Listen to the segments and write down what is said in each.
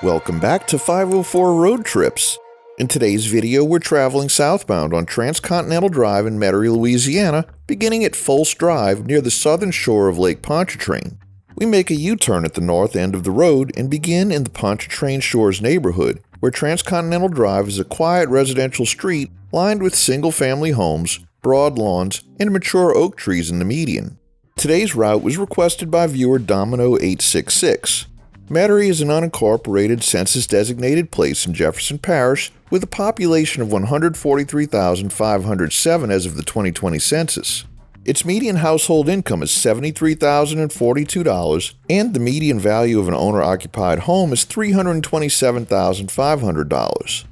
Welcome back to 504 Road Trips. In today's video, we're traveling southbound on Transcontinental Drive in Metairie, Louisiana, beginning at Folse Drive near the southern shore of Lake Pontchartrain. We make a U-turn at the north end of the road and begin in the Pontchartrain Shores neighborhood, where Transcontinental Drive is a quiet residential street lined with single-family homes, broad lawns, and mature oak trees in the median. Today's route was requested by viewer Domino866. Metairie is an unincorporated census-designated place in Jefferson Parish with a population of 143,507 as of the 2020 census. Its median household income is $73,042, and the median value of an owner-occupied home is $327,500.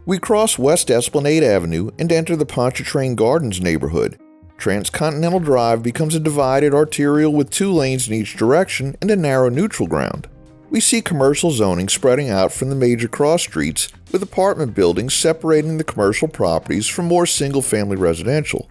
We cross West Esplanade Avenue and enter the Pontchartrain Gardens neighborhood. Transcontinental Drive becomes a divided arterial with 2 lanes in each direction and a narrow neutral ground. We see commercial zoning spreading out from the major cross streets, with apartment buildings separating the commercial properties from more single-family residential.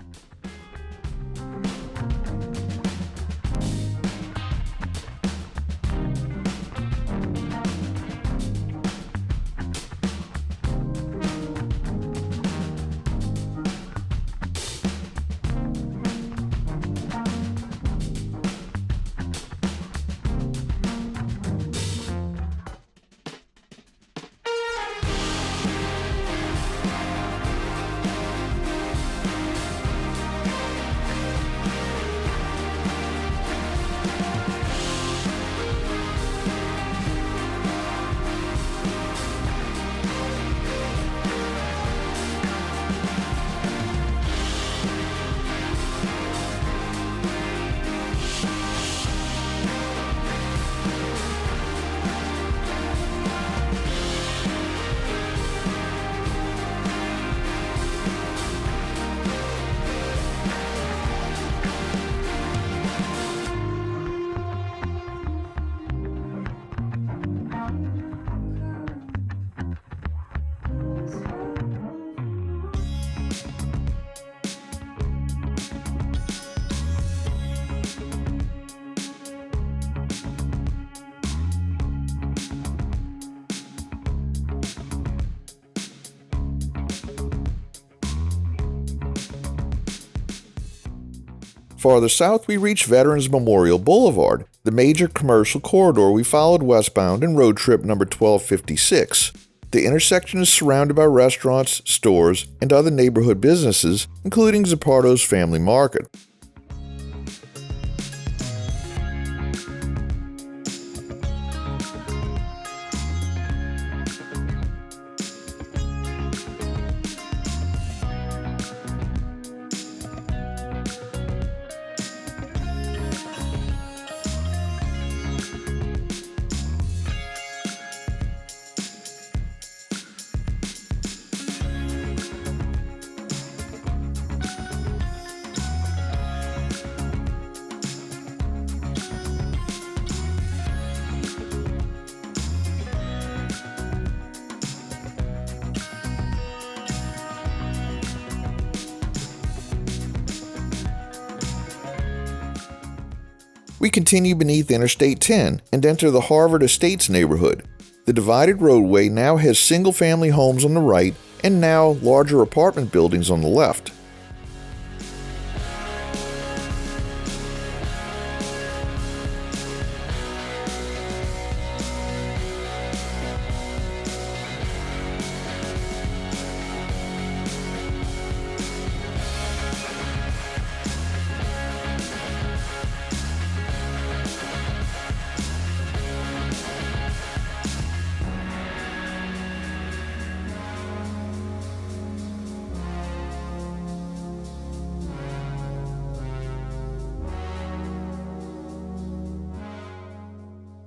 Farther south, we reach Veterans Memorial Boulevard, the major commercial corridor we followed westbound in road trip number 1256. The intersection is surrounded by restaurants, stores, and other neighborhood businesses, including Zapparto's Family Market. We continue beneath Interstate 10 and enter the Harvard Estates neighborhood. The divided roadway now has single-family homes on the right and now larger apartment buildings on the left.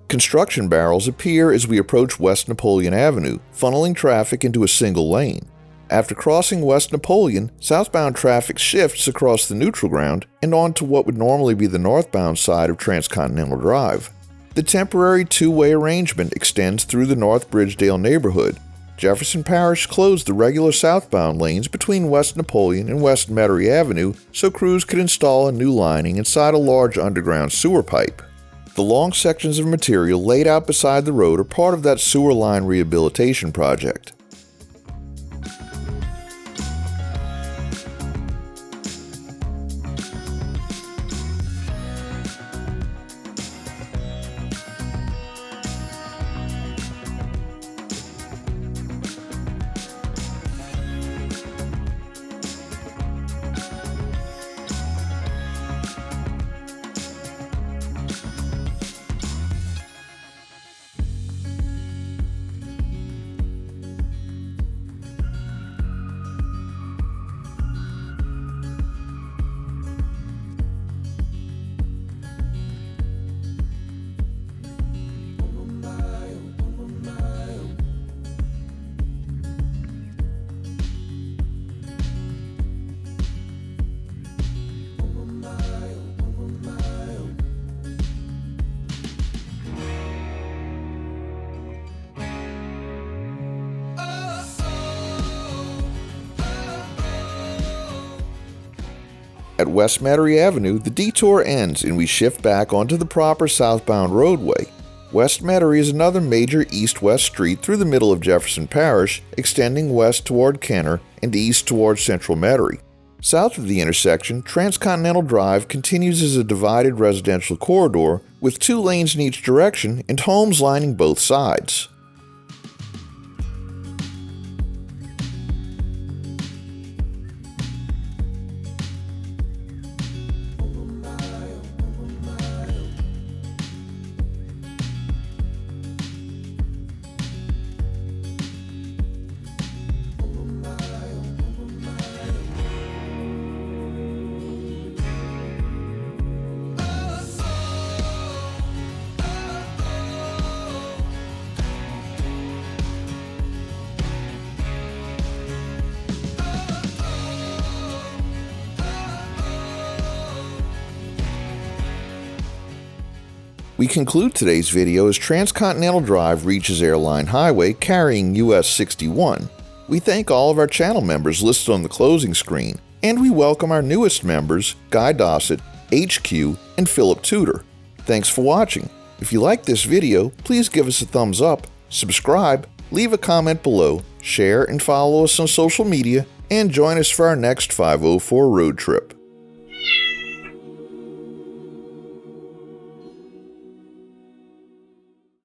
Construction barrels appear as we approach West Napoleon Avenue, funneling traffic into a single lane. After crossing West Napoleon, southbound traffic shifts across the neutral ground and onto what would normally be the northbound side of Transcontinental Drive. The temporary two-way arrangement extends through the North Bridgedale neighborhood. Jefferson Parish closed the regular southbound lanes between West Napoleon and West Metairie Avenue so crews could install a new lining inside a large underground sewer pipe. The long sections of material laid out beside the road are part of that sewer line rehabilitation project. At West Metairie Avenue, the detour ends and we shift back onto the proper southbound roadway. West Metairie is another major east-west street through the middle of Jefferson Parish, extending west toward Kenner and east toward Central Metairie. South of the intersection, Transcontinental Drive continues as a divided residential corridor with 2 lanes in each direction and homes lining both sides. We conclude today's video as Transcontinental Drive reaches Airline Highway carrying US 61. We thank all of our channel members listed on the closing screen, and we welcome our newest members, Guy Dossett, HQ, and Philip Tudor. Thanks for watching. If you liked this video, please give us a thumbs up, subscribe, leave a comment below, share and follow us on social media, and join us for our next 504 road trip.